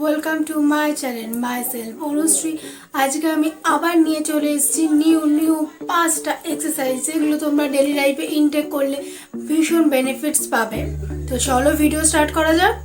Welcome to my channel my self Anushree. আজকে আমি আবার নিয়ে চলে এসেছি নিউ 5টা এক্সারসাইজ, যেগুলো তোমরা ডেলি লাইফে ইনটেক করলে ভীষণ বেনিফিটস পাবে। তো চলো ভিডিও স্টার্ট করা যাক।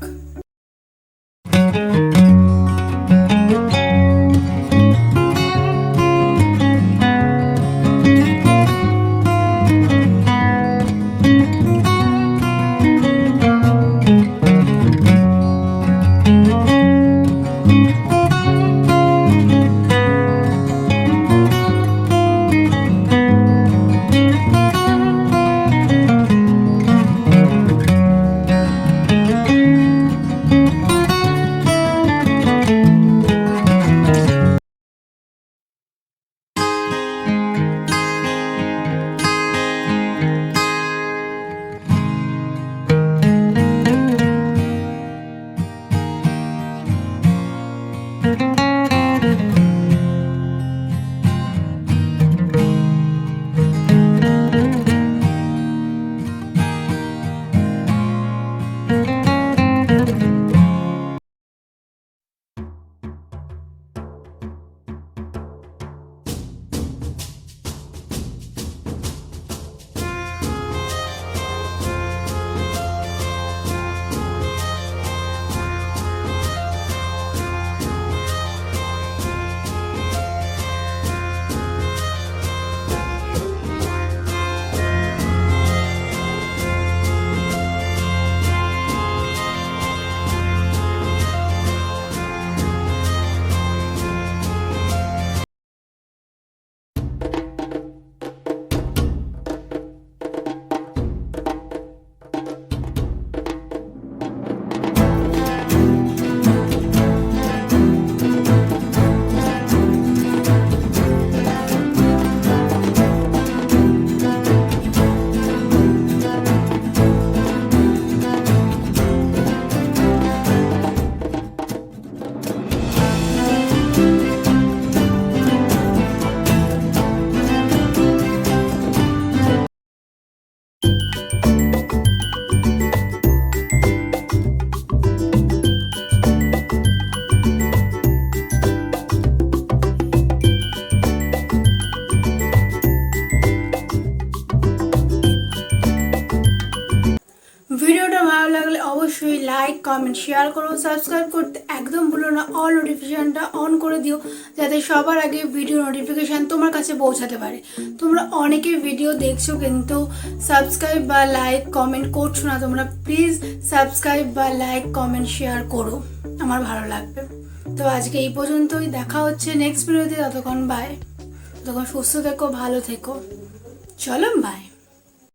ভিডিওটা ভালো লাগলে অবশ্যই লাইক কমেন্ট শেয়ার করো, সাবস্ক্রাইব করতে একদম ভুলো না। অল নোটিফিকেশানটা অন করে দিও, যাতে সবার আগে ভিডিও নোটিফিকেশান তোমার কাছে পৌঁছাতে পারে। তোমরা অনেকে ভিডিও দেখছো কিন্তু সাবস্ক্রাইব বা লাইক কমেন্ট করছো না। তোমরা প্লিজ সাবস্ক্রাইব বা লাইক কমেন্ট শেয়ার করো, আমার ভালো লাগবে। তো আজকে এই পর্যন্তই, দেখা হচ্ছে নেক্সট ভিডিওতে। ততক্ষণ বাই, ততক্ষণ সুস্থ থেকো, ভালো থেকো, চলো বাই।